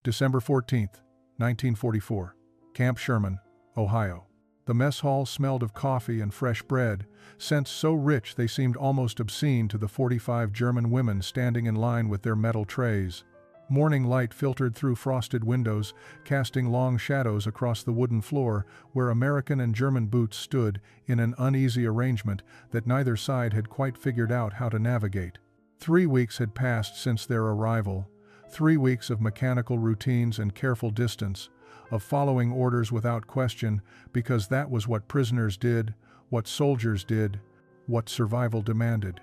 December 14, 1944. Camp Sherman, Ohio. The mess hall smelled of coffee and fresh bread, scents so rich they seemed almost obscene to the 45 German women standing in line with their metal trays. Morning light filtered through frosted windows, casting long shadows across the wooden floor where American and German boots stood in an uneasy arrangement that neither side had quite figured out how to navigate. 3 weeks had passed since their arrival, 3 weeks of mechanical routines and careful distance, of following orders without question because that was what prisoners did, what soldiers did, what survival demanded.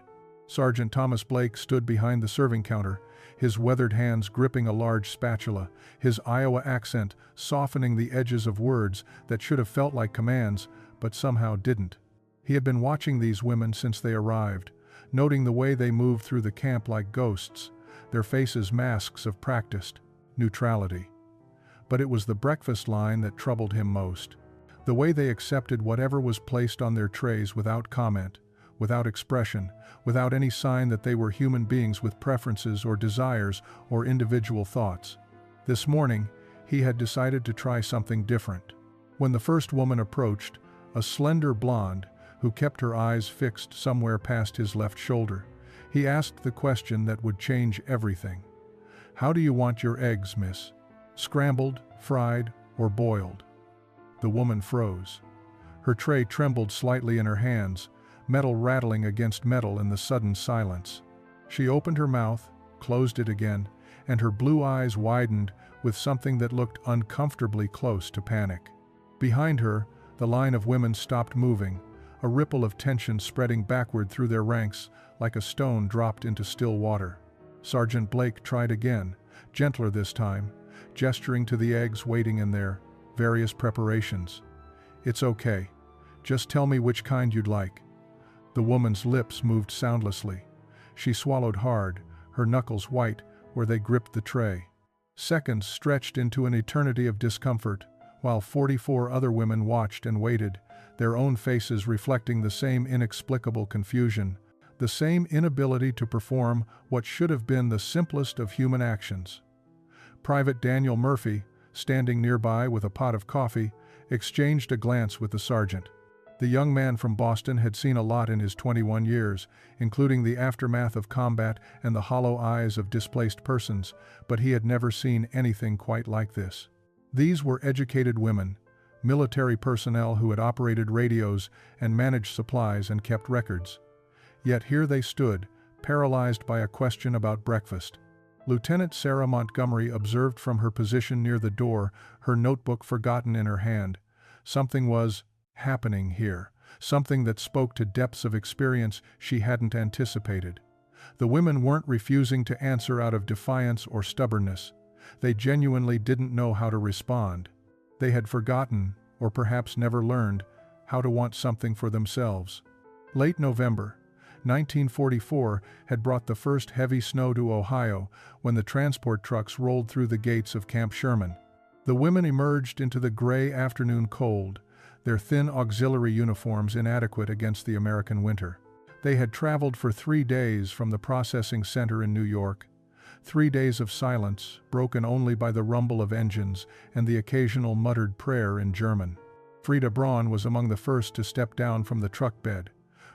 Sergeant Thomas Blake stood behind the serving counter, his weathered hands gripping a large spatula, his Iowa accent softening the edges of words that should have felt like commands, but somehow didn't. He had been watching these women since they arrived, noting the way they moved through the camp like ghosts, their faces masks of practiced neutrality. But it was the breakfast line that troubled him most. The way they accepted whatever was placed on their trays without comment, without expression, without any sign that they were human beings with preferences or desires or individual thoughts. This morning, he had decided to try something different. When the first woman approached, a slender blonde who kept her eyes fixed somewhere past his left shoulder, he asked the question that would change everything. "How do you want your eggs, miss? Scrambled, fried, or boiled?" The woman froze. Her tray trembled slightly in her hands, metal rattling against metal in the sudden silence. She opened her mouth, closed it again, and her blue eyes widened with something that looked uncomfortably close to panic. Behind her, the line of women stopped moving, a ripple of tension spreading backward through their ranks like a stone dropped into still water. Sergeant Blake tried again, gentler this time, gesturing to the eggs waiting in their various preparations. "It's okay. Just tell me which kind you'd like." The woman's lips moved soundlessly. She swallowed hard, her knuckles white where they gripped the tray. Seconds stretched into an eternity of discomfort, while 44 other women watched and waited, their own faces reflecting the same inexplicable confusion, the same inability to perform what should have been the simplest of human actions. Private Daniel Murphy, standing nearby with a pot of coffee, exchanged a glance with the sergeant. The young man from Boston had seen a lot in his 21 years, including the aftermath of combat and the hollow eyes of displaced persons, but he had never seen anything quite like this. These were educated women, military personnel who had operated radios and managed supplies and kept records. Yet here they stood, paralyzed by a question about breakfast. Lieutenant Sarah Montgomery observed from her position near the door, her notebook forgotten in her hand. Something was happening here, something that spoke to depths of experience she hadn't anticipated. The women weren't refusing to answer out of defiance or stubbornness. They genuinely didn't know how to respond. They had forgotten, or perhaps never learned, how to want something for themselves. Late November 1944 had brought the first heavy snow to Ohio when the transport trucks rolled through the gates of Camp Sherman. The women emerged into the gray afternoon cold, their thin auxiliary uniforms inadequate against the American winter. They had traveled for 3 days from the processing center in New York. 3 days of silence, broken only by the rumble of engines and the occasional muttered prayer in German. Frida Braun was among the first to step down from the truck bed,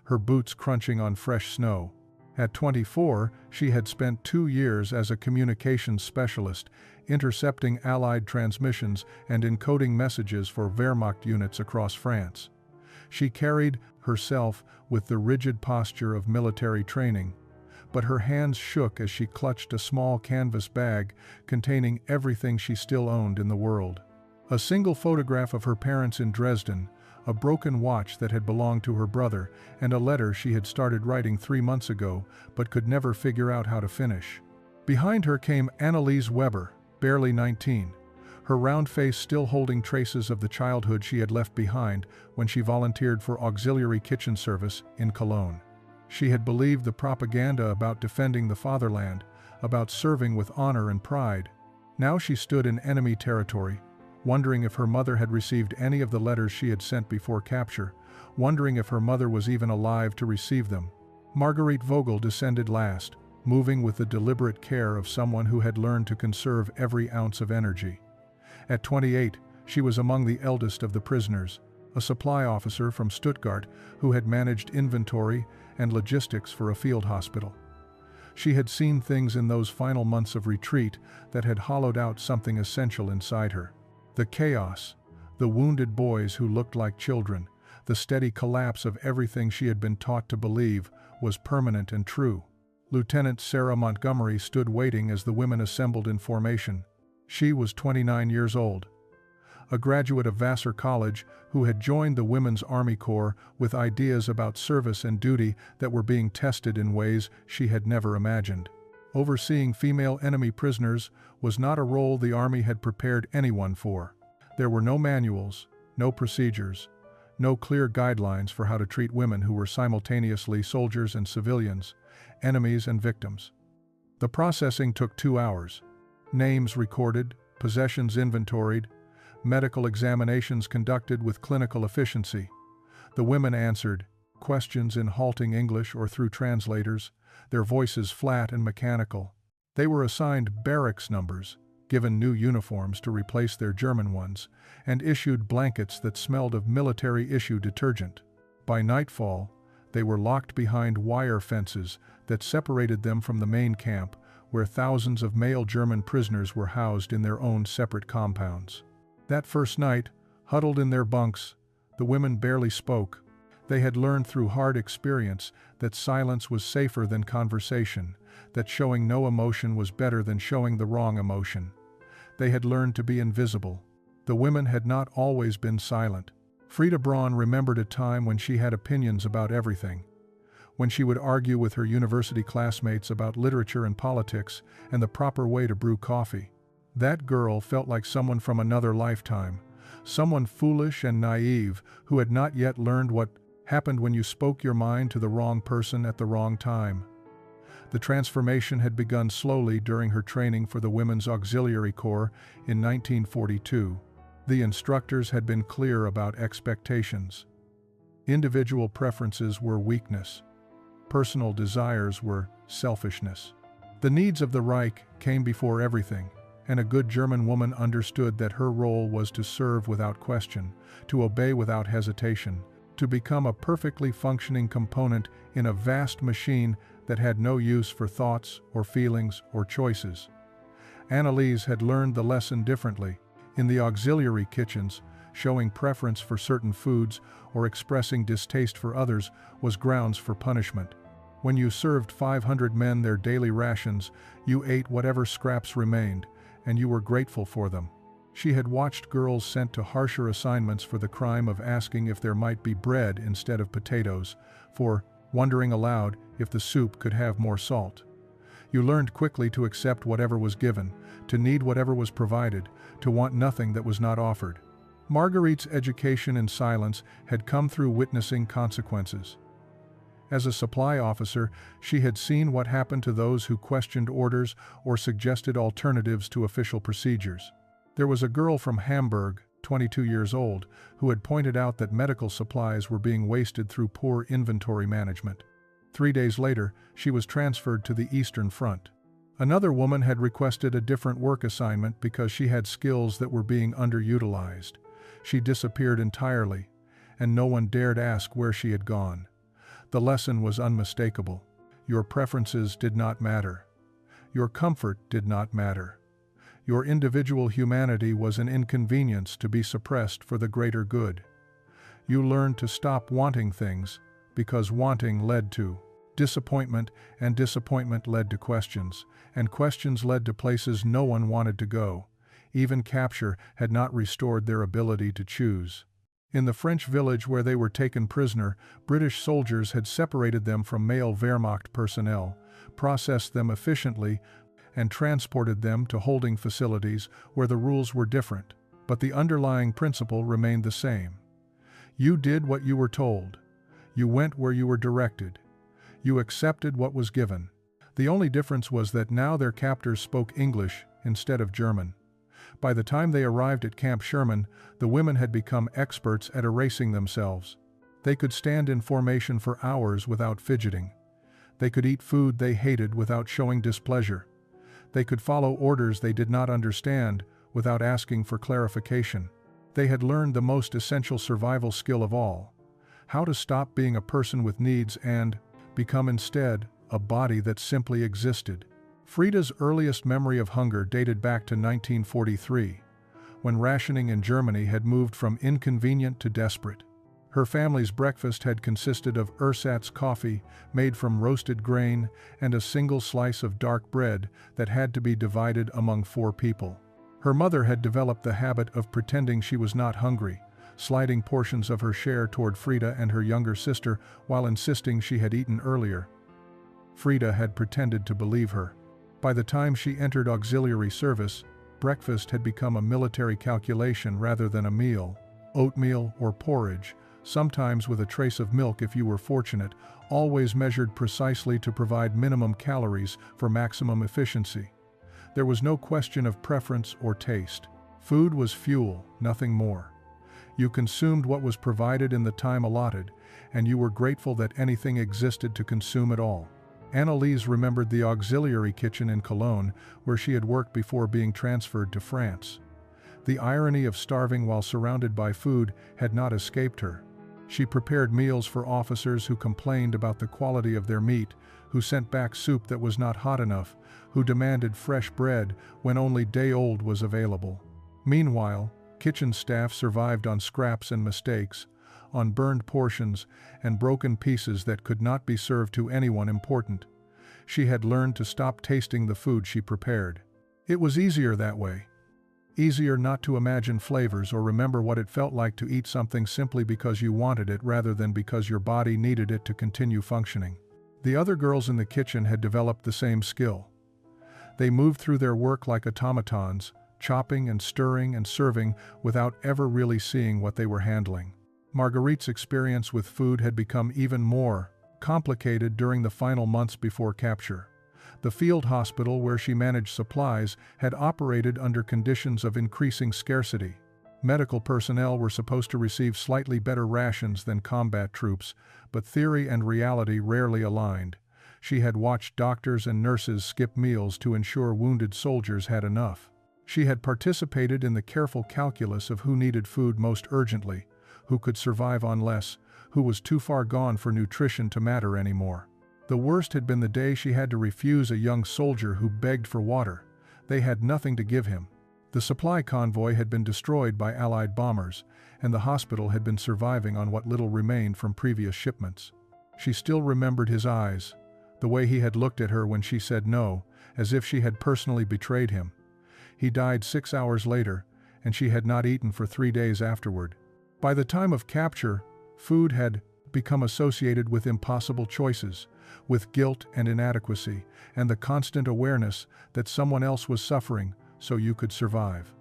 her boots crunching on fresh snow. At 24, she had spent 2 years as a communications specialist, intercepting Allied transmissions and encoding messages for Wehrmacht units across France. She carried herself with the rigid posture of military training, but her hands shook as she clutched a small canvas bag containing everything she still owned in the world. A single photograph of her parents in Dresden, a broken watch that had belonged to her brother, and a letter she had started writing 3 months ago but could never figure out how to finish. Behind her came Annalise Weber, barely 19, her round face still holding traces of the childhood she had left behind when she volunteered for auxiliary kitchen service in Cologne. She had believed the propaganda about defending the fatherland, about serving with honor and pride. Now she stood in enemy territory, wondering if her mother had received any of the letters she had sent before capture, wondering if her mother was even alive to receive them. Marguerite Vogel descended last, moving with the deliberate care of someone who had learned to conserve every ounce of energy. At 28, she was among the eldest of the prisoners, a supply officer from Stuttgart who had managed inventory and logistics for a field hospital. She had seen things in those final months of retreat that had hollowed out something essential inside her. The chaos, the wounded boys who looked like children, the steady collapse of everything she had been taught to believe was permanent and true. Lieutenant Sarah Montgomery stood waiting as the women assembled in formation. She was 29 years old, a graduate of Vassar College who had joined the Women's Army Corps with ideas about service and duty that were being tested in ways she had never imagined. Overseeing female enemy prisoners was not a role the Army had prepared anyone for. There were no manuals, no procedures, no clear guidelines for how to treat women who were simultaneously soldiers and civilians, enemies and victims. The processing took 2 hours. Names recorded, possessions inventoried, medical examinations conducted with clinical efficiency. The women answered questions in halting English or through translators, their voices flat and mechanical. They were assigned barracks numbers, given new uniforms to replace their German ones, and issued blankets that smelled of military-issue detergent. By nightfall, they were locked behind wire fences that separated them from the main camp, where thousands of male German prisoners were housed in their own separate compounds. That first night, huddled in their bunks, the women barely spoke. They had learned through hard experience that silence was safer than conversation, that showing no emotion was better than showing the wrong emotion. They had learned to be invisible. The women had not always been silent. Frida Braun remembered a time when she had opinions about everything, when she would argue with her university classmates about literature and politics and the proper way to brew coffee. That girl felt like someone from another lifetime, someone foolish and naive who had not yet learned what happened when you spoke your mind to the wrong person at the wrong time. The transformation had begun slowly during her training for the Women's Auxiliary Corps in 1942. The instructors had been clear about expectations. Individual preferences were weakness. Personal desires were selfishness. The needs of the Reich came before everything, and a good German woman understood that her role was to serve without question, to obey without hesitation, to become a perfectly functioning component in a vast machine that had no use for thoughts or feelings or choices. Anneliese had learned the lesson differently. In the auxiliary kitchens, showing preference for certain foods or expressing distaste for others was grounds for punishment. When you served 500 men their daily rations, you ate whatever scraps remained, and you were grateful for them. She had watched girls sent to harsher assignments for the crime of asking if there might be bread instead of potatoes, for wondering aloud if the soup could have more salt. You learned quickly to accept whatever was given, to need whatever was provided, to want nothing that was not offered. Marguerite's education in silence had come through witnessing consequences. As a supply officer, she had seen what happened to those who questioned orders or suggested alternatives to official procedures. There was a girl from Hamburg, 22 years old, who had pointed out that medical supplies were being wasted through poor inventory management. 3 days later, she was transferred to the Eastern Front. Another woman had requested a different work assignment because she had skills that were being underutilized. She disappeared entirely, and no one dared ask where she had gone. The lesson was unmistakable. Your preferences did not matter. Your comfort did not matter. Your individual humanity was an inconvenience to be suppressed for the greater good. You learned to stop wanting things, because wanting led to disappointment, and disappointment led to questions, and questions led to places no one wanted to go. Even capture had not restored their ability to choose. In the French village where they were taken prisoner, British soldiers had separated them from male Wehrmacht personnel, processed them efficiently, and transported them to holding facilities where the rules were different, but the underlying principle remained the same. You did what you were told. You went where you were directed. You accepted what was given. The only difference was that now their captors spoke English instead of German. By the time they arrived at Camp Sherman, the women had become experts at erasing themselves. They could stand in formation for hours without fidgeting. They could eat food they hated without showing displeasure. They could follow orders they did not understand without asking for clarification. They had learned the most essential survival skill of all: how to stop being a person with needs and become instead a body that simply existed. Frida's earliest memory of hunger dated back to 1943, when rationing in Germany had moved from inconvenient to desperate. Her family's breakfast had consisted of ersatz coffee made from roasted grain and a single slice of dark bread that had to be divided among 4 people. Her mother had developed the habit of pretending she was not hungry, sliding portions of her share toward Frida and her younger sister while insisting she had eaten earlier. Frida had pretended to believe her. By the time she entered auxiliary service, breakfast had become a military calculation rather than a meal. Oatmeal or porridge, sometimes with a trace of milk if you were fortunate, always measured precisely to provide minimum calories for maximum efficiency. There was no question of preference or taste. Food was fuel, nothing more. You consumed what was provided in the time allotted, and you were grateful that anything existed to consume it all. Annalise remembered the auxiliary kitchen in Cologne, where she had worked before being transferred to France. The irony of starving while surrounded by food had not escaped her. She prepared meals for officers who complained about the quality of their meat, who sent back soup that was not hot enough, who demanded fresh bread when only day-old was available. Meanwhile, kitchen staff survived on scraps and mistakes, on burned portions and broken pieces that could not be served to anyone important. She had learned to stop tasting the food she prepared. It was easier that way. Easier not to imagine flavors or remember what it felt like to eat something simply because you wanted it rather than because your body needed it to continue functioning. The other girls in the kitchen had developed the same skill. They moved through their work like automatons, chopping and stirring and serving without ever really seeing what they were handling. Marguerite's experience with food had become even more complicated during the final months before capture. The field hospital where she managed supplies had operated under conditions of increasing scarcity. Medical personnel were supposed to receive slightly better rations than combat troops, but theory and reality rarely aligned. She had watched doctors and nurses skip meals to ensure wounded soldiers had enough. She had participated in the careful calculus of who needed food most urgently, who could survive on less, who was too far gone for nutrition to matter anymore. The worst had been the day she had to refuse a young soldier who begged for water. They had nothing to give him. The supply convoy had been destroyed by Allied bombers, and the hospital had been surviving on what little remained from previous shipments. She still remembered his eyes, the way he had looked at her when she said no, as if she had personally betrayed him. He died 6 hours later, and she had not eaten for 3 days afterward. By the time of capture, food had become associated with impossible choices, with guilt and inadequacy, and the constant awareness that someone else was suffering so you could survive.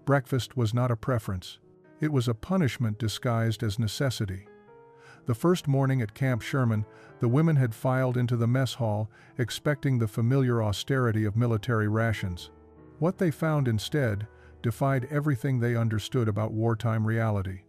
Breakfast was not a preference. It was a punishment disguised as necessity. The first morning at Camp Sherman, the women had filed into the mess hall, expecting the familiar austerity of military rations. What they found instead defied everything they understood about wartime reality.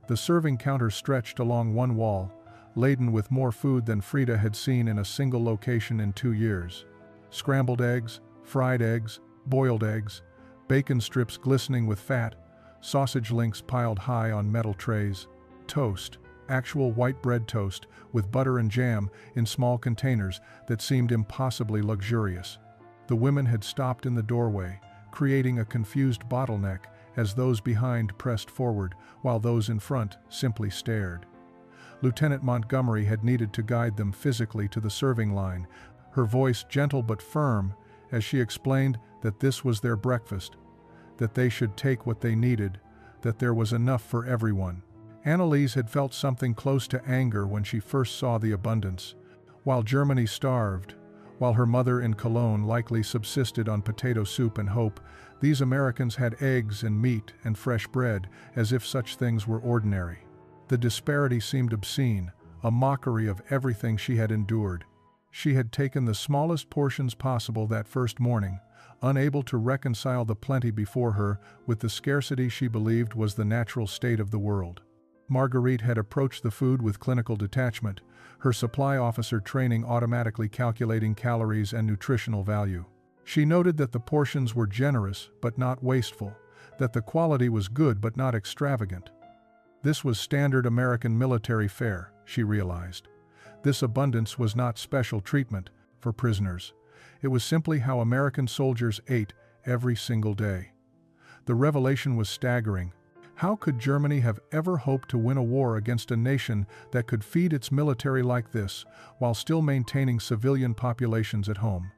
The serving counter stretched along one wall, laden with more food than Frida had seen in a single location in 2 years. Scrambled eggs, fried eggs, boiled eggs, bacon strips glistening with fat, sausage links piled high on metal trays, toast, actual white bread toast with butter and jam in small containers that seemed impossibly luxurious. The women had stopped in the doorway, creating a confused bottleneck as those behind pressed forward, while those in front simply stared. Lieutenant Montgomery had needed to guide them physically to the serving line, her voice gentle but firm as she explained that this was their breakfast, that they should take what they needed, that there was enough for everyone. Annalise had felt something close to anger when she first saw the abundance. While Germany starved, while her mother in Cologne likely subsisted on potato soup and hope, these Americans had eggs and meat and fresh bread, as if such things were ordinary. The disparity seemed obscene, a mockery of everything she had endured. She had taken the smallest portions possible that first morning, unable to reconcile the plenty before her with the scarcity she believed was the natural state of the world. Marguerite had approached the food with clinical detachment, her supply officer training automatically calculating calories and nutritional value. She noted that the portions were generous but not wasteful, that the quality was good but not extravagant. This was standard American military fare, she realized. This abundance was not special treatment for prisoners. It was simply how American soldiers ate every single day. The revelation was staggering. How could Germany have ever hoped to win a war against a nation that could feed its military like this, while still maintaining civilian populations at home?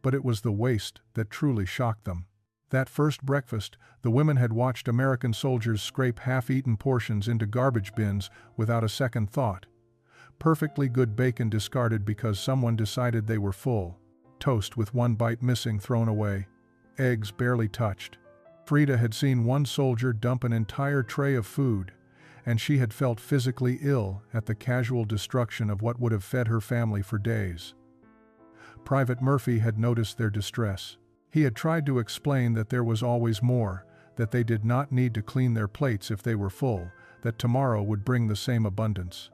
But it was the waste that truly shocked them. That first breakfast, the women had watched American soldiers scrape half-eaten portions into garbage bins without a second thought. Perfectly good bacon discarded because someone decided they were full. Toast with one bite missing thrown away. Eggs barely touched. Frida had seen one soldier dump an entire tray of food, and she had felt physically ill at the casual destruction of what would have fed her family for days. Private Murphy had noticed their distress. He had tried to explain that there was always more, that they did not need to clean their plates if they were full, that tomorrow would bring the same abundance.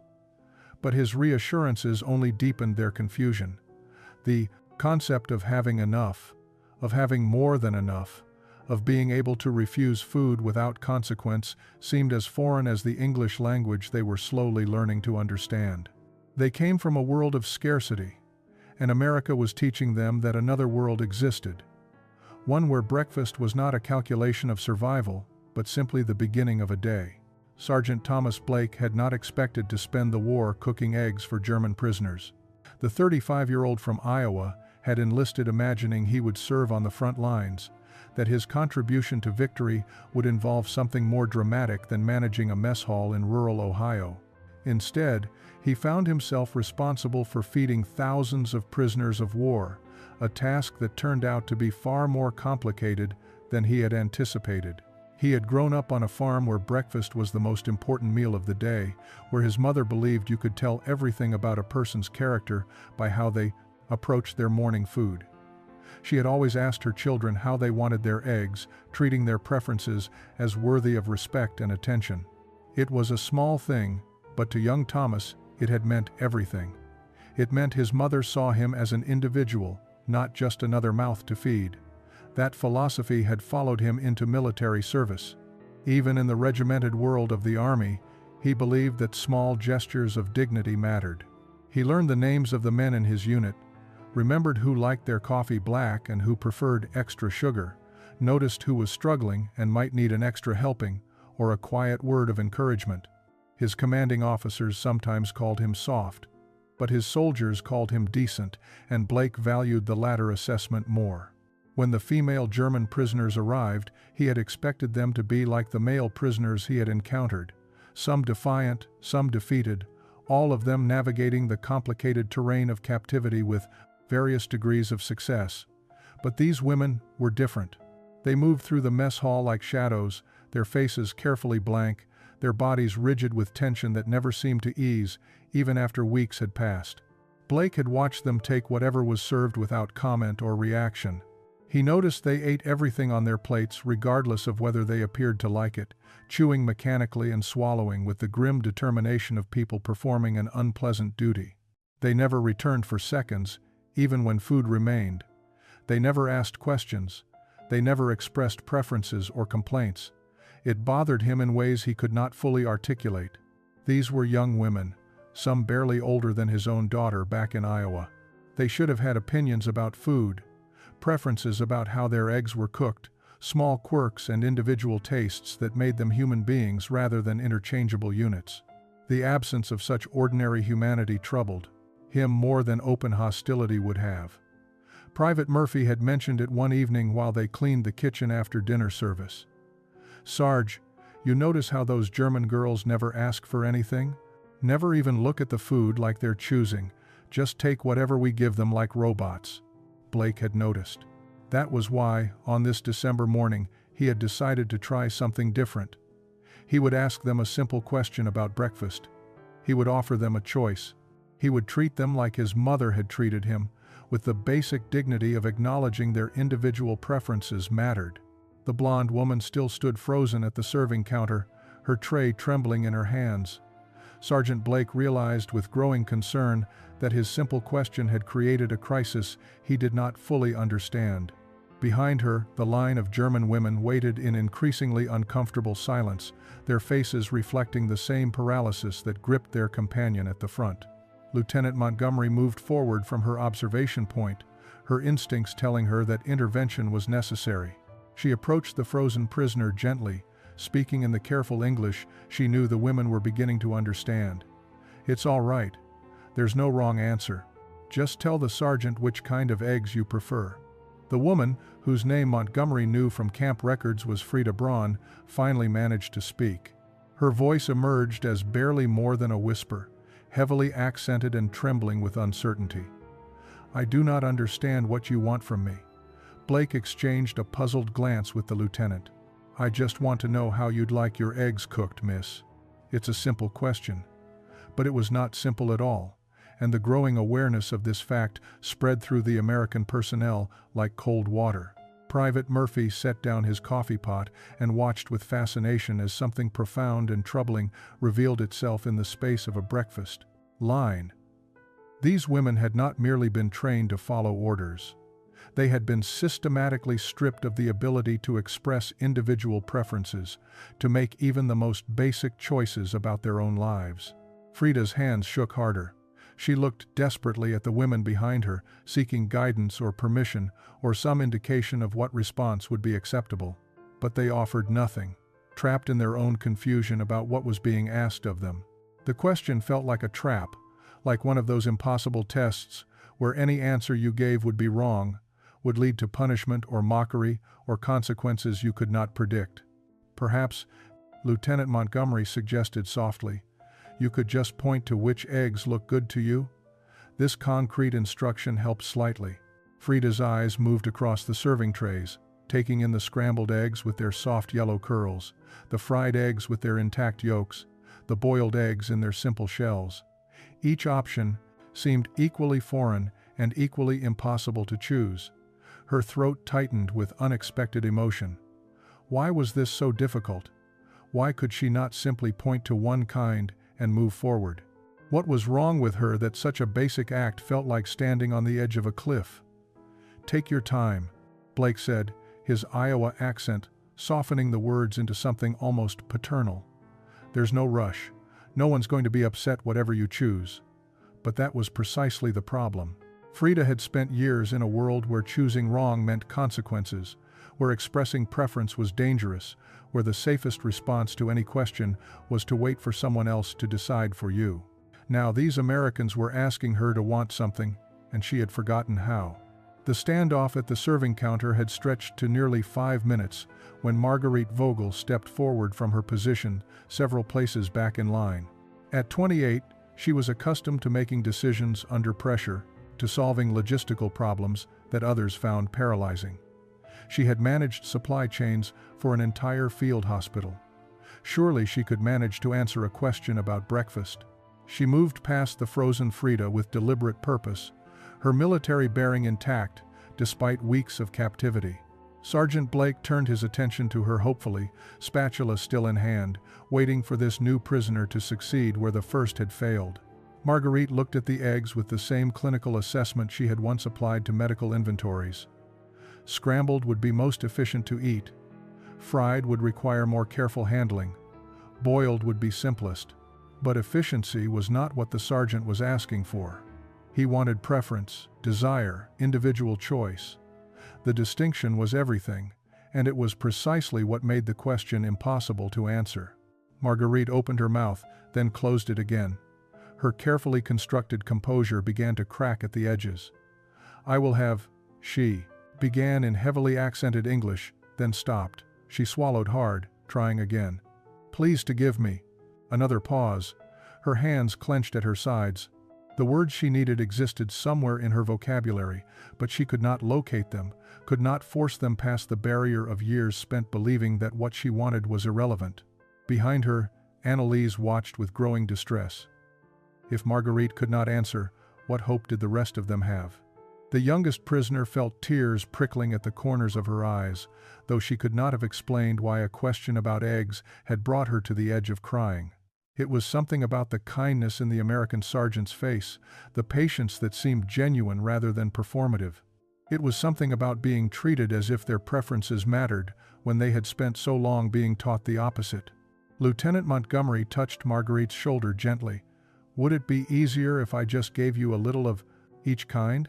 But his reassurances only deepened their confusion. The concept of having enough, of having more than enough, of being able to refuse food without consequence seemed as foreign as the English language they were slowly learning to understand. They came from a world of scarcity, and America was teaching them that another world existed. One where breakfast was not a calculation of survival, but simply the beginning of a day. Sergeant Thomas Blake had not expected to spend the war cooking eggs for German prisoners. The 35-year-old from Iowa had enlisted imagining he would serve on the front lines, that his contribution to victory would involve something more dramatic than managing a mess hall in rural Ohio. Instead, he found himself responsible for feeding thousands of prisoners of war, a task that turned out to be far more complicated than he had anticipated. He had grown up on a farm where breakfast was the most important meal of the day, where his mother believed you could tell everything about a person's character by how they approached their morning food. She had always asked her children how they wanted their eggs, treating their preferences as worthy of respect and attention. It was a small thing, but to young Thomas, it had meant everything. It meant his mother saw him as an individual, not just another mouth to feed. That philosophy had followed him into military service. Even in the regimented world of the Army, he believed that small gestures of dignity mattered. He learned the names of the men in his unit, remembered who liked their coffee black and who preferred extra sugar, noticed who was struggling and might need an extra helping or a quiet word of encouragement. His commanding officers sometimes called him soft, but his soldiers called him decent, and Blake valued the latter assessment more. When the female German prisoners arrived, he had expected them to be like the male prisoners he had encountered, some defiant, some defeated, all of them navigating the complicated terrain of captivity with various degrees of success. But these women were different. They moved through the mess hall like shadows, their faces carefully blank, their bodies rigid with tension that never seemed to ease, even after weeks had passed. Blake had watched them take whatever was served without comment or reaction. He noticed they ate everything on their plates regardless of whether they appeared to like it, chewing mechanically and swallowing with the grim determination of people performing an unpleasant duty. They never returned for seconds, even when food remained. They never asked questions. They never expressed preferences or complaints. It bothered him in ways he could not fully articulate. These were young women, some barely older than his own daughter back in Iowa. They should have had opinions about food, preferences about how their eggs were cooked, small quirks and individual tastes that made them human beings rather than interchangeable units. The absence of such ordinary humanity troubled him more than open hostility would have. Private Murphy had mentioned it one evening while they cleaned the kitchen after dinner service. "Sarge, you notice how those German girls never ask for anything? Never even look at the food like they're choosing, just take whatever we give them like robots." Blake had noticed. That was why, on this December morning, he had decided to try something different. He would ask them a simple question about breakfast. He would offer them a choice. He would treat them like his mother had treated him, with the basic dignity of acknowledging their individual preferences mattered. The blonde woman still stood frozen at the serving counter, her tray trembling in her hands. Sergeant Blake realized with growing concern that his simple question had created a crisis he did not fully understand. Behind her, the line of German women waited in increasingly uncomfortable silence, their faces reflecting the same paralysis that gripped their companion at the front. Lieutenant Montgomery moved forward from her observation point, her instincts telling her that intervention was necessary. She approached the frozen prisoner gently, speaking in the careful English she knew the women were beginning to understand. "It's all right. There's no wrong answer. Just tell the sergeant which kind of eggs you prefer." The woman, whose name Montgomery knew from camp records was Frida Braun, finally managed to speak. Her voice emerged as barely more than a whisper, heavily accented and trembling with uncertainty. "I do not understand what you want from me." Blake exchanged a puzzled glance with the lieutenant. "I just want to know how you'd like your eggs cooked, miss." It's a simple question. But it was not simple at all, and the growing awareness of this fact spread through the American personnel like cold water. Private Murphy set down his coffee pot and watched with fascination as something profound and troubling revealed itself in the space of a breakfast line. These women had not merely been trained to follow orders. They had been systematically stripped of the ability to express individual preferences, to make even the most basic choices about their own lives. Frida's hands shook harder. She looked desperately at the women behind her, seeking guidance or permission, or some indication of what response would be acceptable. But they offered nothing, trapped in their own confusion about what was being asked of them. The question felt like a trap, like one of those impossible tests where any answer you gave would be wrong, would lead to punishment or mockery or consequences you could not predict. "Perhaps," Lieutenant Montgomery suggested softly, "you could just point to which eggs look good to you?" This concrete instruction helped slightly. Frida's eyes moved across the serving trays, taking in the scrambled eggs with their soft yellow curls, the fried eggs with their intact yolks, the boiled eggs in their simple shells. Each option seemed equally foreign and equally impossible to choose. Her throat tightened with unexpected emotion. Why was this so difficult? Why could she not simply point to one kind and move forward? What was wrong with her that such a basic act felt like standing on the edge of a cliff? "Take your time," Blake said, his Iowa accent softening the words into something almost paternal. "There's no rush. No one's going to be upset whatever you choose." But that was precisely the problem. Frida had spent years in a world where choosing wrong meant consequences, where expressing preference was dangerous, where the safest response to any question was to wait for someone else to decide for you. Now these Americans were asking her to want something, and she had forgotten how. The standoff at the serving counter had stretched to nearly 5 minutes when Marguerite Vogel stepped forward from her position several places back in line. At 28, she was accustomed to making decisions under pressure, to solving logistical problems that others found paralyzing. She had managed supply chains for an entire field hospital. Surely she could manage to answer a question about breakfast. She moved past the frozen Frida with deliberate purpose, her military bearing intact despite weeks of captivity. Sergeant Blake turned his attention to her hopefully, spatula still in hand, waiting for this new prisoner to succeed where the first had failed. Marguerite looked at the eggs with the same clinical assessment she had once applied to medical inventories. Scrambled would be most efficient to eat. Fried would require more careful handling. Boiled would be simplest. But efficiency was not what the sergeant was asking for. He wanted preference, desire, individual choice. The distinction was everything, and it was precisely what made the question impossible to answer. Marguerite opened her mouth, then closed it again. Her carefully constructed composure began to crack at the edges. "I will have," she began in heavily accented English, then stopped. She swallowed hard, trying again. "Please to give me." Another pause. Her hands clenched at her sides. The words she needed existed somewhere in her vocabulary, but she could not locate them, could not force them past the barrier of years spent believing that what she wanted was irrelevant. Behind her, Annalise watched with growing distress. If Marguerite could not answer, what hope did the rest of them have? The youngest prisoner felt tears prickling at the corners of her eyes, though she could not have explained why a question about eggs had brought her to the edge of crying. It was something about the kindness in the American sergeant's face, the patience that seemed genuine rather than performative. It was something about being treated as if their preferences mattered when they had spent so long being taught the opposite. Lieutenant Montgomery touched Marguerite's shoulder gently. "Would it be easier if I just gave you a little of each kind?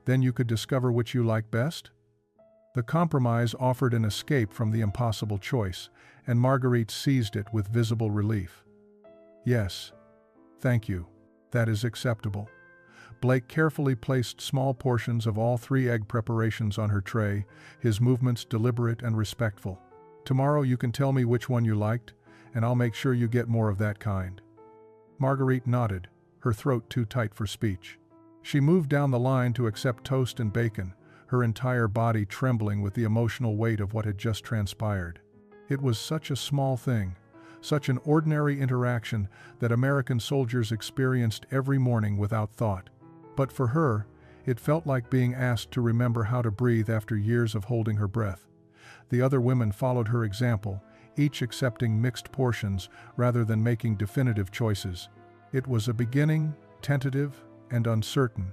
Then you could discover which you like best?" The compromise offered an escape from the impossible choice, and Marguerite seized it with visible relief. "Yes. Thank you. That is acceptable." Blake carefully placed small portions of all 3 egg preparations on her tray, his movements deliberate and respectful. "Tomorrow you can tell me which one you liked, and I'll make sure you get more of that kind." Marguerite nodded, her throat too tight for speech. She moved down the line to accept toast and bacon, her entire body trembling with the emotional weight of what had just transpired. It was such a small thing, such an ordinary interaction that American soldiers experienced every morning without thought. But for her, it felt like being asked to remember how to breathe after years of holding her breath. The other women followed her example, each accepting mixed portions rather than making definitive choices. It was a beginning, tentative and uncertain,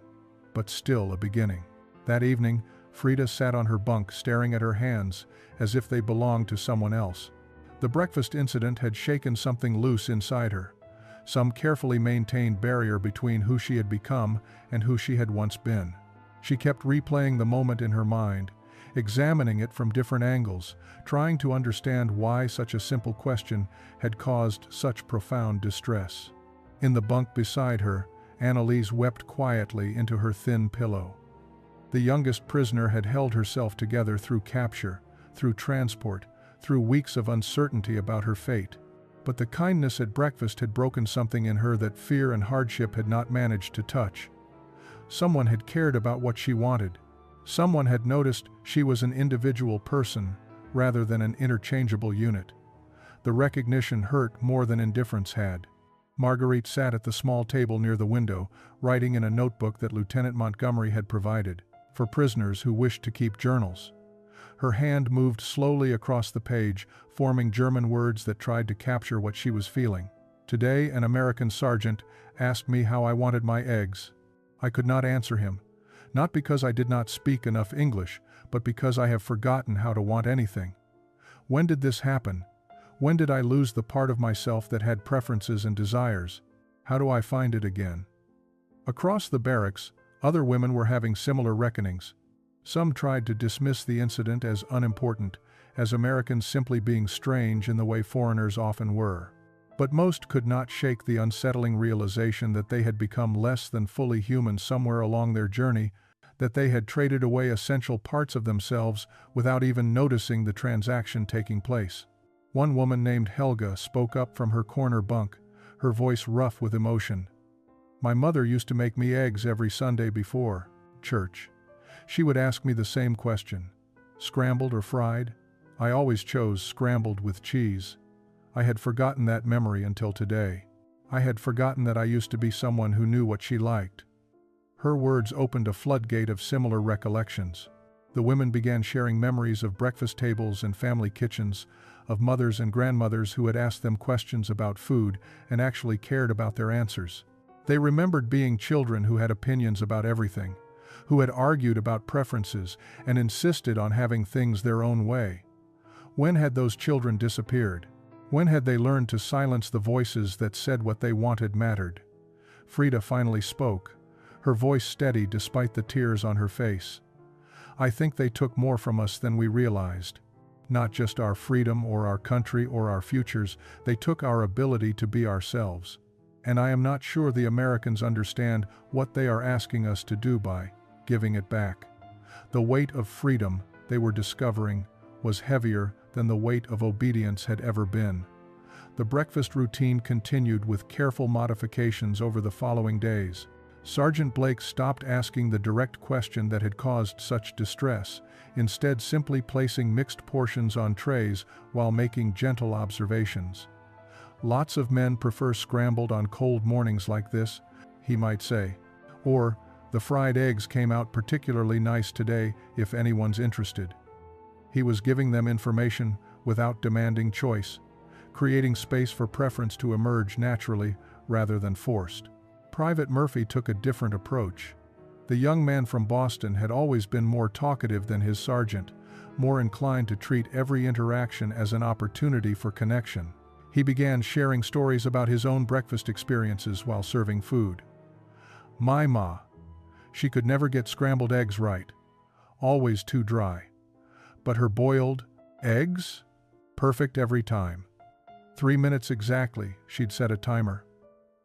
but still a beginning. That evening, Frida sat on her bunk staring at her hands as if they belonged to someone else. The breakfast incident had shaken something loose inside her, some carefully maintained barrier between who she had become and who she had once been. She kept replaying the moment in her mind, examining it from different angles, trying to understand why such a simple question had caused such profound distress. In the bunk beside her, Annalise wept quietly into her thin pillow. The youngest prisoner had held herself together through capture, through transport, through weeks of uncertainty about her fate. But the kindness at breakfast had broken something in her that fear and hardship had not managed to touch. Someone had cared about what she wanted. Someone had noticed she was an individual person rather than an interchangeable unit. The recognition hurt more than indifference had. Marguerite sat at the small table near the window, writing in a notebook that Lieutenant Montgomery had provided for prisoners who wished to keep journals. Her hand moved slowly across the page, forming German words that tried to capture what she was feeling. "Today, an American sergeant asked me how I wanted my eggs. I could not answer him, not because I did not speak enough English, but because I have forgotten how to want anything. When did this happen? When did I lose the part of myself that had preferences and desires? How do I find it again?" Across the barracks, other women were having similar reckonings. Some tried to dismiss the incident as unimportant, as Americans simply being strange in the way foreigners often were. But most could not shake the unsettling realization that they had become less than fully human somewhere along their journey, that they had traded away essential parts of themselves without even noticing the transaction taking place. One woman named Helga spoke up from her corner bunk, her voice rough with emotion. "My mother used to make me eggs every Sunday before church. She would ask me the same question. Scrambled or fried? I always chose scrambled with cheese. I had forgotten that memory until today. I had forgotten that I used to be someone who knew what she liked." Her words opened a floodgate of similar recollections. The women began sharing memories of breakfast tables and family kitchens, of mothers and grandmothers who had asked them questions about food and actually cared about their answers. They remembered being children who had opinions about everything, who had argued about preferences and insisted on having things their own way. When had those children disappeared? When had they learned to silence the voices that said what they wanted mattered? Frida finally spoke, her voice steady despite the tears on her face. "I think they took more from us than we realized. Not just our freedom or our country or our futures, they took our ability to be ourselves. And I am not sure the Americans understand what they are asking us to do by giving it back." The weight of freedom, they were discovering, was heavier than the weight of obedience had ever been. The breakfast routine continued with careful modifications over the following days. Sergeant Blake stopped asking the direct question that had caused such distress, instead simply placing mixed portions on trays while making gentle observations. "Lots of men prefer scrambled on cold mornings like this," he might say. Or, The fried eggs came out particularly nice today, if anyone's interested. He was giving them information without demanding choice, creating space for preference to emerge naturally rather than forced. Private Murphy took a different approach. The young man from Boston had always been more talkative than his sergeant, more inclined to treat every interaction as an opportunity for connection. He began sharing stories about his own breakfast experiences while serving food. My ma. She could never get scrambled eggs right. Always too dry. But her boiled eggs? Perfect every time. 3 minutes exactly, she'd set a timer.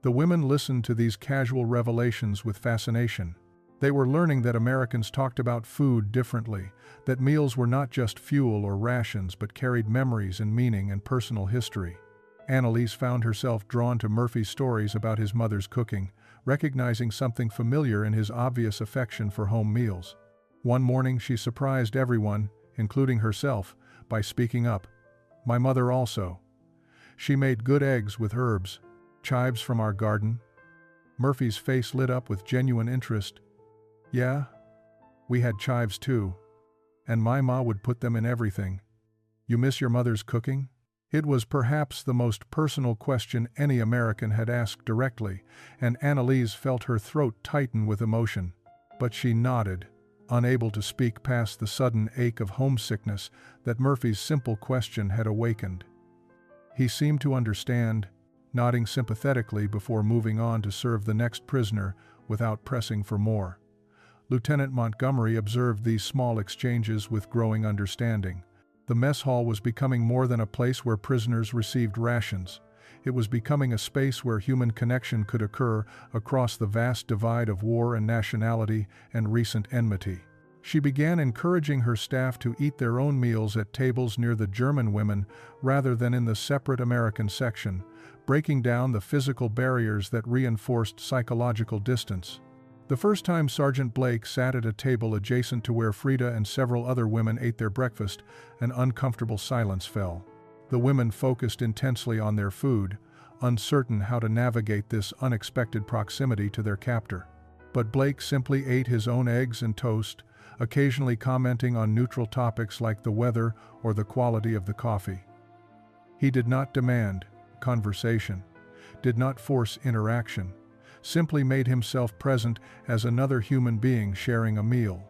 The women listened to these casual revelations with fascination. They were learning that Americans talked about food differently, that meals were not just fuel or rations but carried memories and meaning and personal history. Annalise found herself drawn to Murphy's stories about his mother's cooking, recognizing something familiar in his obvious affection for home meals. One morning she surprised everyone, including herself, by speaking up. My mother also. She made good eggs with herbs, chives from our garden. Murphy's face lit up with genuine interest. Yeah? We had chives too. And my ma would put them in everything. You miss your mother's cooking? It was perhaps the most personal question any American had asked directly, and Annalise felt her throat tighten with emotion. But she nodded, unable to speak past the sudden ache of homesickness that Murphy's simple question had awakened. He seemed to understand, nodding sympathetically before moving on to serve the next prisoner without pressing for more. Lieutenant Montgomery observed these small exchanges with growing understanding. The mess hall was becoming more than a place where prisoners received rations. It was becoming a space where human connection could occur across the vast divide of war and nationality and recent enmity. She began encouraging her staff to eat their own meals at tables near the German women rather than in the separate American section, breaking down the physical barriers that reinforced psychological distance. The first time Sergeant Blake sat at a table adjacent to where Frida and several other women ate their breakfast, an uncomfortable silence fell. The women focused intensely on their food, uncertain how to navigate this unexpected proximity to their captor. But Blake simply ate his own eggs and toast, occasionally commenting on neutral topics like the weather or the quality of the coffee. He did not demand conversation, did not force interaction, simply made himself present as another human being sharing a meal.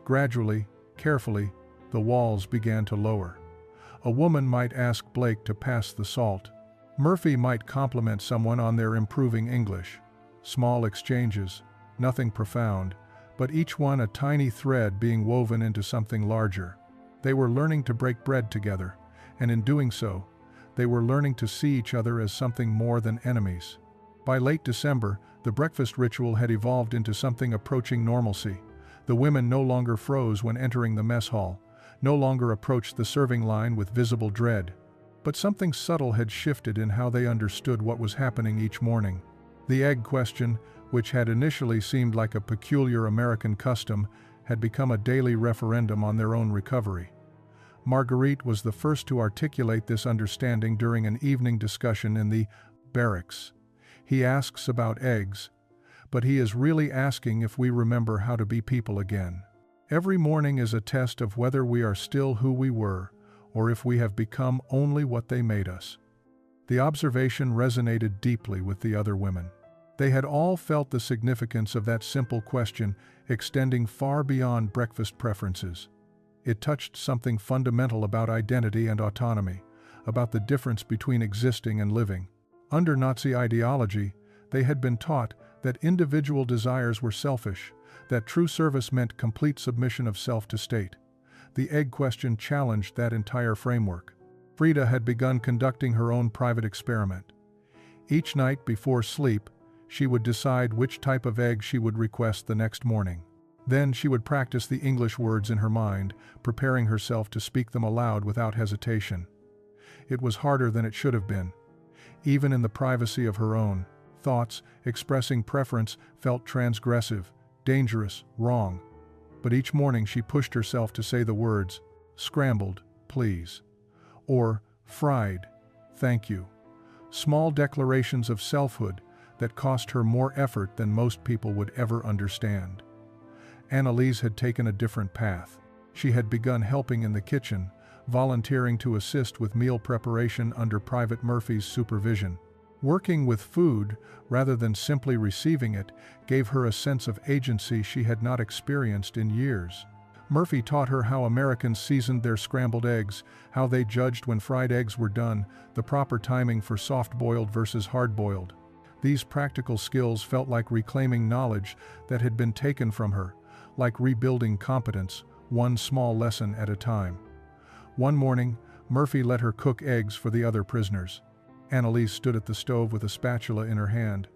Gradually, carefully, the walls began to lower. A woman might ask Blake to pass the salt. Murphy might compliment someone on their improving English. Small exchanges, nothing profound, but each one a tiny thread being woven into something larger. They were learning to break bread together, and in doing so, they were learning to see each other as something more than enemies. By late December, the breakfast ritual had evolved into something approaching normalcy. The women no longer froze when entering the mess hall, no longer approached the serving line with visible dread. But something subtle had shifted in how they understood what was happening each morning. The egg question, which had initially seemed like a peculiar American custom, had become a daily referendum on their own recovery. Marguerite was the first to articulate this understanding during an evening discussion in the barracks. He asks about eggs, but he is really asking if we remember how to be people again. Every morning is a test of whether we are still who we were, or if we have become only what they made us. The observation resonated deeply with the other women. They had all felt the significance of that simple question, extending far beyond breakfast preferences. It touched something fundamental about identity and autonomy, about the difference between existing and living. Under Nazi ideology, they had been taught that individual desires were selfish, that true service meant complete submission of self to state. The egg question challenged that entire framework. Frida had begun conducting her own private experiment. Each night before sleep, she would decide which type of egg she would request the next morning. Then she would practice the English words in her mind, preparing herself to speak them aloud without hesitation. It was harder than it should have been. Even in the privacy of her own thoughts, expressing preference felt transgressive, dangerous, wrong. But each morning she pushed herself to say the words, "Scrambled, please," or "Fried, thank you." Small declarations of selfhood, that cost her more effort than most people would ever understand. Annalise had taken a different path. She had begun helping in the kitchen, volunteering to assist with meal preparation under Private Murphy's supervision. Working with food, rather than simply receiving it, gave her a sense of agency she had not experienced in years. Murphy taught her how Americans seasoned their scrambled eggs, how they judged when fried eggs were done, the proper timing for soft-boiled versus hard-boiled. These practical skills felt like reclaiming knowledge that had been taken from her, like rebuilding competence, one small lesson at a time. One morning, Murphy let her cook eggs for the other prisoners. Annalise stood at the stove with a spatula in her hand,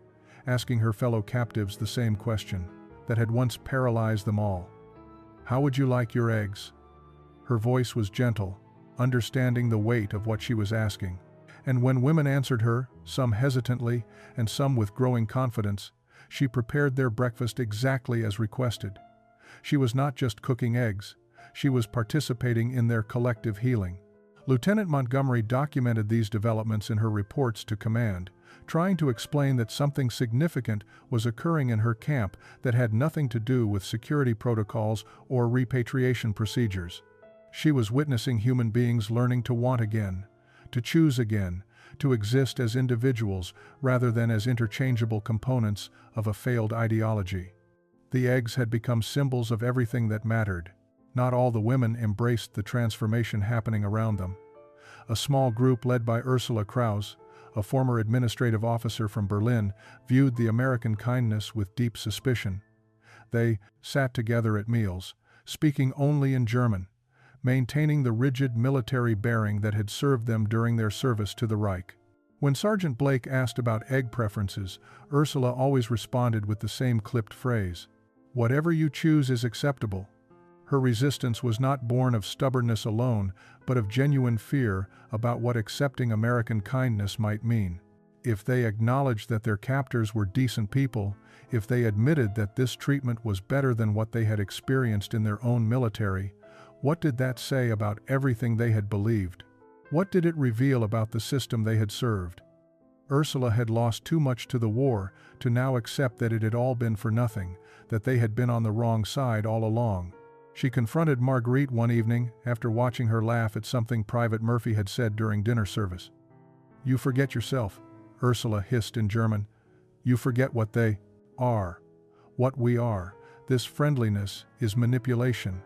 asking her fellow captives the same question that had once paralyzed them all. "How would you like your eggs?" Her voice was gentle, understanding the weight of what she was asking. And when women answered her, some hesitantly and some with growing confidence, she prepared their breakfast exactly as requested. She was not just cooking eggs, she was participating in their collective healing. Lieutenant Montgomery documented these developments in her reports to command, trying to explain that something significant was occurring in her camp that had nothing to do with security protocols or repatriation procedures. She was witnessing human beings learning to want again, to choose again, to exist as individuals rather than as interchangeable components of a failed ideology. The eggs had become symbols of everything that mattered. Not all the women embraced the transformation happening around them. A small group led by Ursula Kraus, a former administrative officer from Berlin, viewed the American kindness with deep suspicion. They sat together at meals, speaking only in German, maintaining the rigid military bearing that had served them during their service to the Reich. When Sergeant Blake asked about egg preferences, Ursula always responded with the same clipped phrase, "Whatever you choose is acceptable." Her resistance was not born of stubbornness alone, but of genuine fear about what accepting American kindness might mean. If they acknowledged that their captors were decent people, if they admitted that this treatment was better than what they had experienced in their own military, what did that say about everything they had believed? What did it reveal about the system they had served? Ursula had lost too much to the war to now accept that it had all been for nothing, that they had been on the wrong side all along. She confronted Marguerite one evening after watching her laugh at something Private Murphy had said during dinner service. "You forget yourself," Ursula hissed in German. "You forget what they are, what we are. This friendliness is manipulation.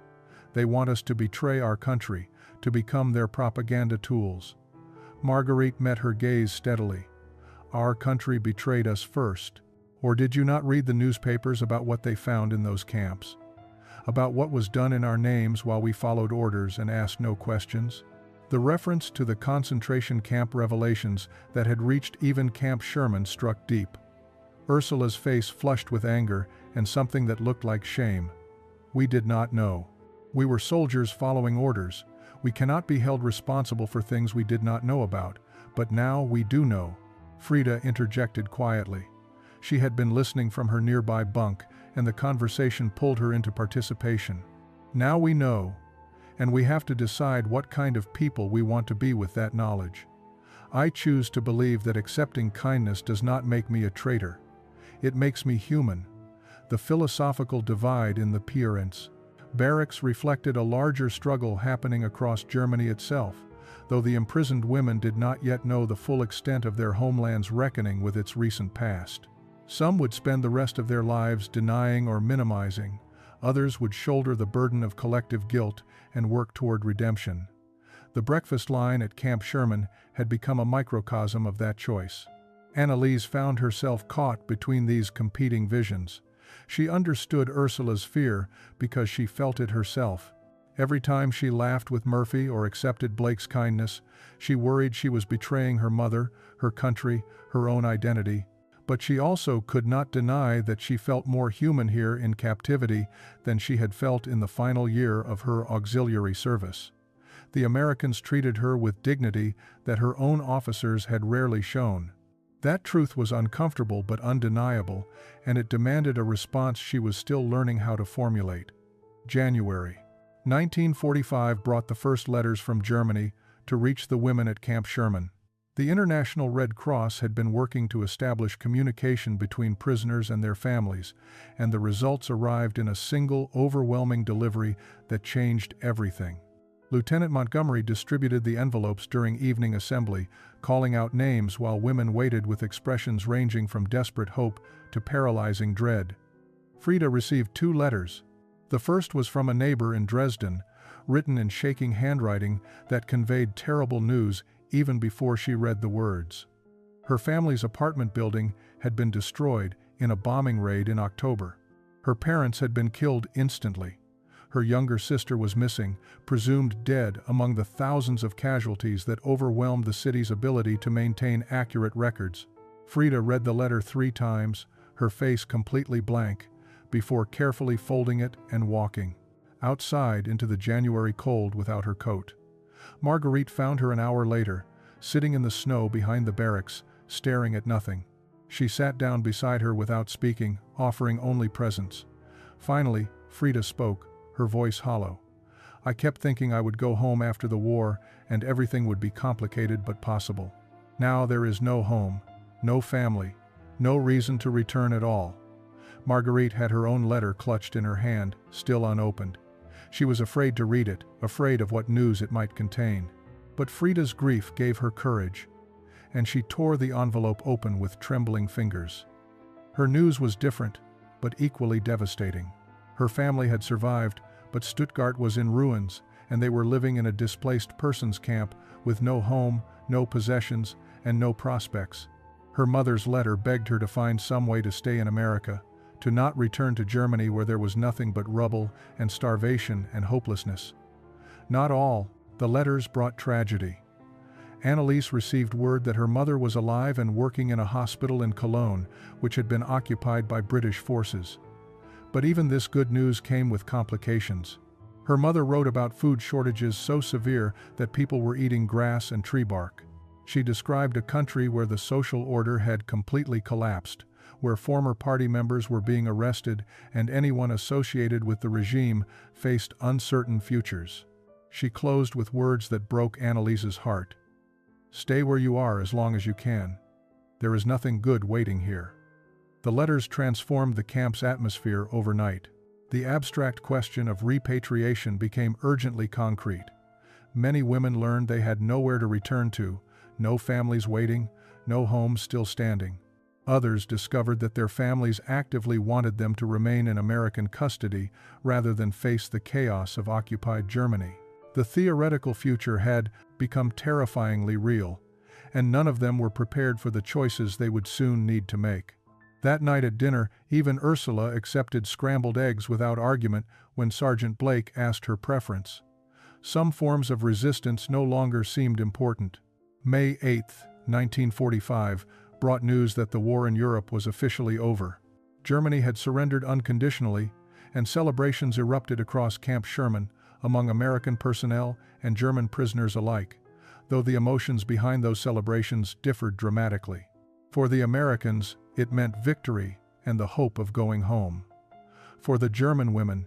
They want us to betray our country, to become their propaganda tools." Marguerite met her gaze steadily. "Our country betrayed us first. Or did you not read the newspapers about what they found in those camps? About what was done in our names while we followed orders and asked no questions?" The reference to the concentration camp revelations that had reached even Camp Sherman struck deep. Ursula's face flushed with anger and something that looked like shame. "We did not know. We were soldiers following orders. We cannot be held responsible for things we did not know about, but now we do know." Frida interjected quietly. She had been listening from her nearby bunk, and the conversation pulled her into participation. "Now we know, and we have to decide what kind of people we want to be with that knowledge. I choose to believe that accepting kindness does not make me a traitor. It makes me human." The philosophical divide in the parents' barracks reflected a larger struggle happening across Germany itself, though the imprisoned women did not yet know the full extent of their homeland's reckoning with its recent past. Some would spend the rest of their lives denying or minimizing. Others would shoulder the burden of collective guilt and work toward redemption. The breakfast line at Camp Sherman had become a microcosm of that choice. Annalise found herself caught between these competing visions. She understood Ursula's fear because she felt it herself. Every time she laughed with Murphy or accepted Blake's kindness, she worried she was betraying her mother, her country, her own identity. But she also could not deny that she felt more human here in captivity than she had felt in the final year of her auxiliary service. The Americans treated her with dignity that her own officers had rarely shown. That truth was uncomfortable but undeniable, and it demanded a response she was still learning how to formulate. January 1945 brought the first letters from Germany to reach the women at Camp Sherman. The International Red Cross had been working to establish communication between prisoners and their families, and the results arrived in a single, overwhelming delivery that changed everything. Lieutenant Montgomery distributed the envelopes during evening assembly, calling out names while women waited with expressions ranging from desperate hope to paralyzing dread. Frida received 2 letters. The first was from a neighbor in Dresden, written in shaking handwriting that conveyed terrible news even before she read the words. Her family's apartment building had been destroyed in a bombing raid in October. Her parents had been killed instantly. Her younger sister was missing, presumed dead among the thousands of casualties that overwhelmed the city's ability to maintain accurate records. Frida read the letter 3 times, her face completely blank, before carefully folding it and walking outside into the January cold without her coat. Marguerite found her an hour later, sitting in the snow behind the barracks, staring at nothing. She sat down beside her without speaking, offering only presents. Finally, Frida spoke, her voice hollow. "I kept thinking I would go home after the war and everything would be complicated but possible. Now there is no home, no family, no reason to return at all." Marguerite had her own letter clutched in her hand, still unopened. She was afraid to read it, afraid of what news it might contain. But Frida's grief gave her courage, and she tore the envelope open with trembling fingers. Her news was different, but equally devastating. Her family had survived, but Stuttgart was in ruins, and they were living in a displaced persons camp with no home, no possessions, and no prospects. Her mother's letter begged her to find some way to stay in America, to not return to Germany where there was nothing but rubble and starvation and hopelessness. Not all, the letters brought tragedy. Anneliese received word that her mother was alive and working in a hospital in Cologne, which had been occupied by British forces. But even this good news came with complications. Her mother wrote about food shortages so severe that people were eating grass and tree bark. She described a country where the social order had completely collapsed, where former party members were being arrested and anyone associated with the regime faced uncertain futures. She closed with words that broke Anneliese's heart. "Stay where you are as long as you can. There is nothing good waiting here." The letters transformed the camp's atmosphere overnight. The abstract question of repatriation became urgently concrete. Many women learned they had nowhere to return to, no families waiting, no homes still standing. Others discovered that their families actively wanted them to remain in American custody rather than face the chaos of occupied Germany. The theoretical future had become terrifyingly real, and none of them were prepared for the choices they would soon need to make. That night at dinner, even Ursula accepted scrambled eggs without argument when Sergeant Blake asked her preference. Some forms of resistance no longer seemed important. May 8, 1945, brought news that the war in Europe was officially over. Germany had surrendered unconditionally, and celebrations erupted across Camp Sherman, among American personnel and German prisoners alike, though the emotions behind those celebrations differed dramatically. For the Americans, it meant victory and the hope of going home. For the German women,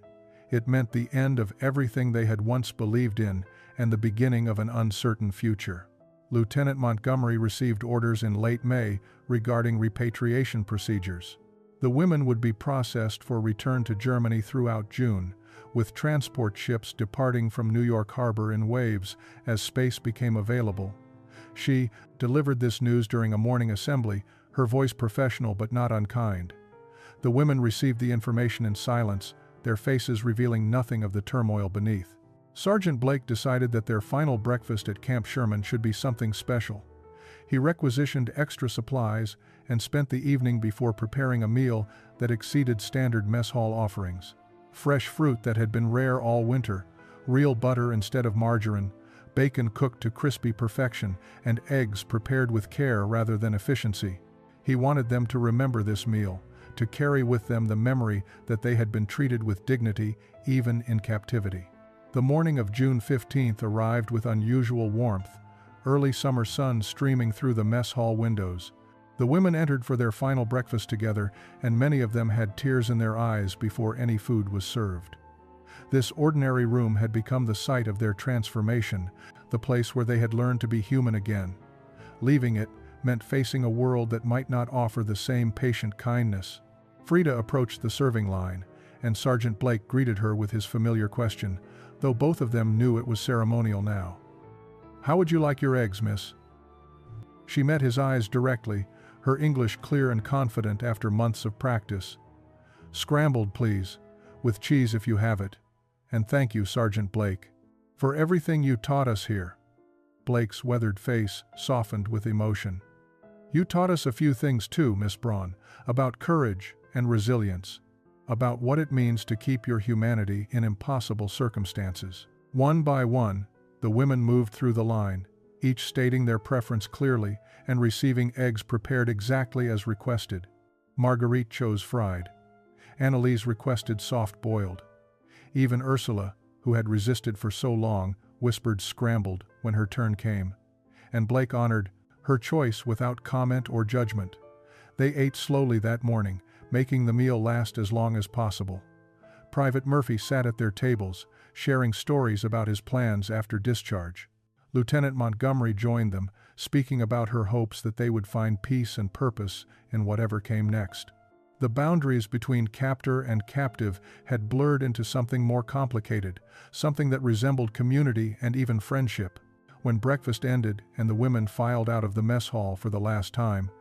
it meant the end of everything they had once believed in and the beginning of an uncertain future. Lieutenant Montgomery received orders in late May regarding repatriation procedures. The women would be processed for return to Germany throughout June, with transport ships departing from New York Harbor in waves as space became available. She delivered this news during a morning assembly, her voice professional but not unkind. The women received the information in silence, their faces revealing nothing of the turmoil beneath. Sergeant Blake decided that their final breakfast at Camp Sherman should be something special. He requisitioned extra supplies and spent the evening before preparing a meal that exceeded standard mess hall offerings. Fresh fruit that had been rare all winter, real butter instead of margarine, bacon cooked to crispy perfection, and eggs prepared with care rather than efficiency. He wanted them to remember this meal, to carry with them the memory that they had been treated with dignity even in captivity. The morning of June 15th arrived with unusual warmth, early summer sun streaming through the mess hall windows. The women entered for their final breakfast together, and many of them had tears in their eyes before any food was served. This ordinary room had become the site of their transformation, the place where they had learned to be human again. Leaving it meant facing a world that might not offer the same patient kindness. Frida approached the serving line, and Sergeant Blake greeted her with his familiar question, though both of them knew it was ceremonial now. "How would you like your eggs, miss?" She met his eyes directly, her English clear and confident after months of practice. "Scrambled, please, with cheese if you have it. And thank you, Sergeant Blake, for everything you taught us here." Blake's weathered face softened with emotion. "You taught us a few things too, Miss Braun, about courage and resilience, about what it means to keep your humanity in impossible circumstances." One by one, the women moved through the line, each stating their preference clearly and receiving eggs prepared exactly as requested. Marguerite chose fried. Annalise requested soft-boiled. Even Ursula, who had resisted for so long, whispered scrambled when her turn came. And Blake honored her choice without comment or judgment. They ate slowly that morning, making the meal last as long as possible. Private Murphy sat at their tables, sharing stories about his plans after discharge. Lieutenant Montgomery joined them, speaking about her hopes that they would find peace and purpose in whatever came next. The boundaries between captor and captive had blurred into something more complicated, something that resembled community and even friendship. When breakfast ended and the women filed out of the mess hall for the last time,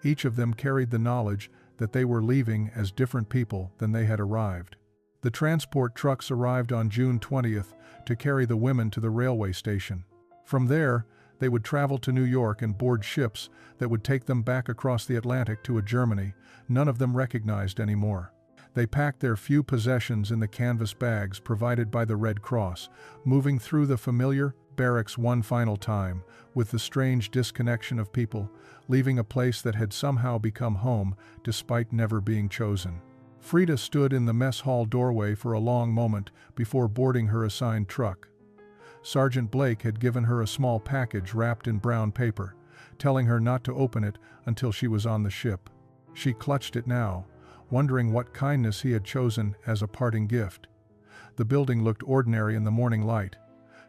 each of them carried the knowledge that they were leaving as different people than they had arrived. The transport trucks arrived on June 20th to carry the women to the railway station. From there, they would travel to New York and board ships that would take them back across the Atlantic to a Germany none of them recognized anymore. They packed their few possessions in the canvas bags provided by the Red Cross, moving through the familiar barracks one final time, with the strange disconnection of people, leaving a place that had somehow become home despite never being chosen. Frida stood in the mess hall doorway for a long moment before boarding her assigned truck. Sergeant Blake had given her a small package wrapped in brown paper, telling her not to open it until she was on the ship. She clutched it now, wondering what kindness he had chosen as a parting gift. The building looked ordinary in the morning light,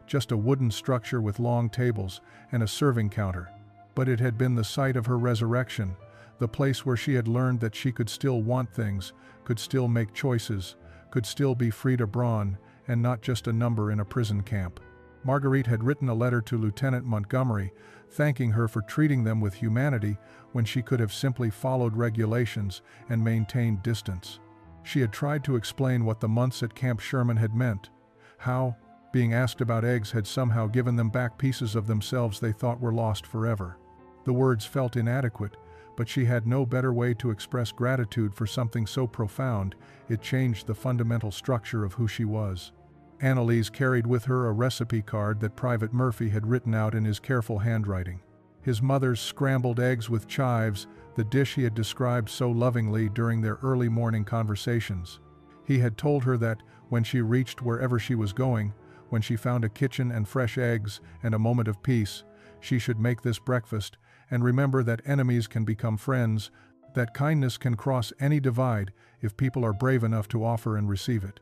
just a wooden structure with long tables and a serving counter. But it had been the site of her resurrection, the place where she had learned that she could still want things, could still make choices, could still be Frida Braun, and not just a number in a prison camp. Marguerite had written a letter to Lieutenant Montgomery, thanking her for treating them with humanity when she could have simply followed regulations and maintained distance. She had tried to explain what the months at Camp Sherman had meant, how being asked about eggs had somehow given them back pieces of themselves they thought were lost forever. The words felt inadequate, but she had no better way to express gratitude for something so profound it changed the fundamental structure of who she was. Annalise carried with her a recipe card that Private Murphy had written out in his careful handwriting. His mother's scrambled eggs with chives, the dish he had described so lovingly during their early morning conversations. He had told her that, when she reached wherever she was going, when she found a kitchen and fresh eggs and a moment of peace, she should make this breakfast and remember that enemies can become friends, that kindness can cross any divide if people are brave enough to offer and receive it.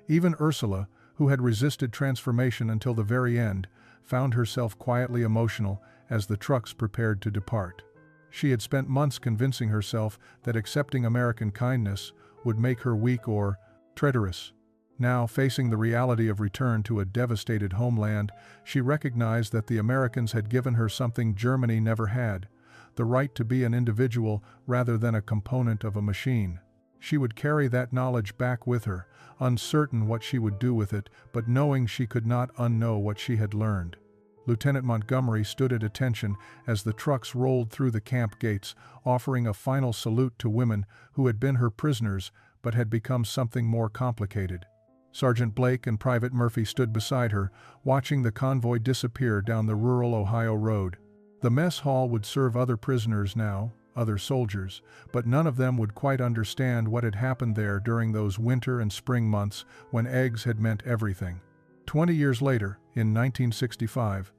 Even Ursula, who had resisted transformation until the very end, found herself quietly emotional as the trucks prepared to depart. She had spent months convincing herself that accepting American kindness would make her weak or traitorous. Now, facing the reality of return to a devastated homeland, she recognized that the Americans had given her something Germany never had, the right to be an individual rather than a component of a machine. She would carry that knowledge back with her, uncertain what she would do with it, but knowing she could not unknow what she had learned. Lieutenant Montgomery stood at attention as the trucks rolled through the camp gates, offering a final salute to women who had been her prisoners but had become something more complicated. Sergeant Blake and Private Murphy stood beside her, watching the convoy disappear down the rural Ohio road. The mess hall would serve other prisoners now, other soldiers, but none of them would quite understand what had happened there during those winter and spring months when eggs had meant everything. 20 years later, in 1965,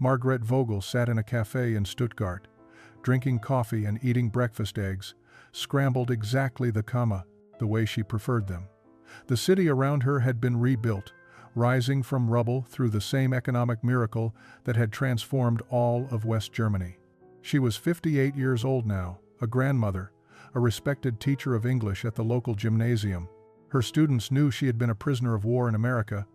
Margaret Vogel sat in a cafe in Stuttgart, drinking coffee and eating breakfast eggs, scrambled exactly the way she preferred them. The city around her had been rebuilt, rising from rubble through the same economic miracle that had transformed all of West Germany. She was 58 years old now, a grandmother, a respected teacher of English at the local gymnasium. Her students knew she had been a prisoner of war in America,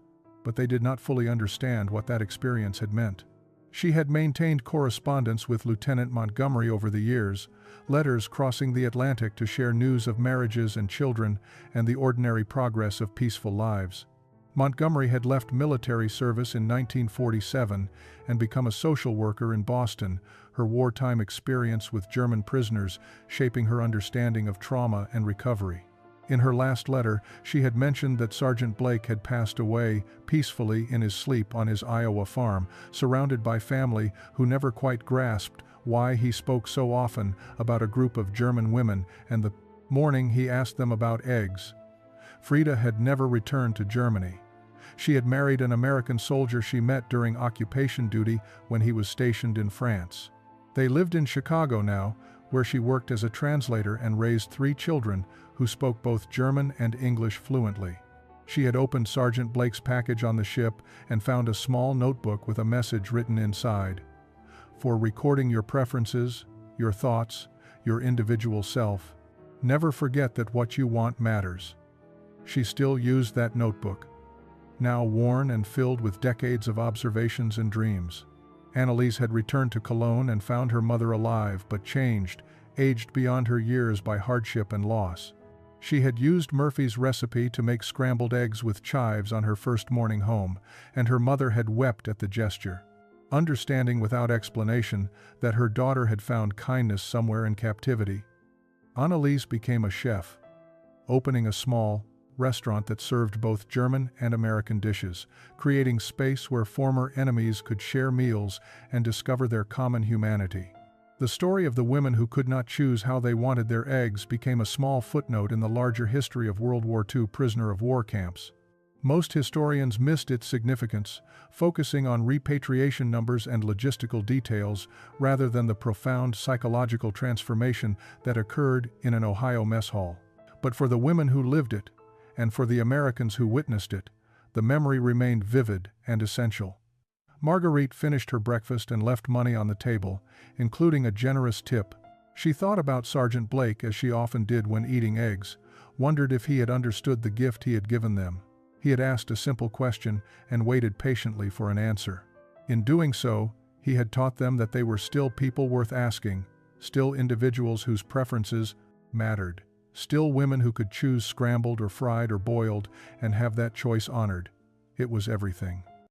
but they did not fully understand what that experience had meant. She had maintained correspondence with Lieutenant Montgomery over the years, letters crossing the Atlantic to share news of marriages and children and the ordinary progress of peaceful lives. Montgomery had left military service in 1947 and become a social worker in Boston, her wartime experience with German prisoners shaping her understanding of trauma and recovery. In her last letter, she had mentioned that Sergeant Blake had passed away peacefully in his sleep on his Iowa farm, surrounded by family who never quite grasped why he spoke so often about a group of German women, and the morning he asked them about eggs. Frida had never returned to Germany. She had married an American soldier she met during occupation duty when he was stationed in France. They lived in Chicago now, where she worked as a translator and raised 3 children who spoke both German and English fluently. She had opened Sergeant Blake's package on the ship and found a small notebook with a message written inside. For recording your preferences, your thoughts, your individual self, never forget that what you want matters. She still used that notebook, now worn and filled with decades of observations and dreams. Annalise had returned to Cologne and found her mother alive but changed, aged beyond her years by hardship and loss. She had used Murphy's recipe to make scrambled eggs with chives on her first morning home, and her mother had wept at the gesture, understanding without explanation that her daughter had found kindness somewhere in captivity. Annalise became a chef, opening a small restaurant that served both German and American dishes, creating space where former enemies could share meals and discover their common humanity. The story of the women who could not choose how they wanted their eggs became a small footnote in the larger history of World War II prisoner of war camps. Most historians missed its significance, focusing on repatriation numbers and logistical details rather than the profound psychological transformation that occurred in an Ohio mess hall. But for the women who lived it, and for the Americans who witnessed it, the memory remained vivid and essential. Marguerite finished her breakfast and left money on the table, including a generous tip. She thought about Sergeant Blake as she often did when eating eggs, wondered if he had understood the gift he had given them. He had asked a simple question and waited patiently for an answer. In doing so, he had taught them that they were still people worth asking, still individuals whose preferences mattered. Still women who could choose scrambled or fried or boiled and have that choice honored. It was everything.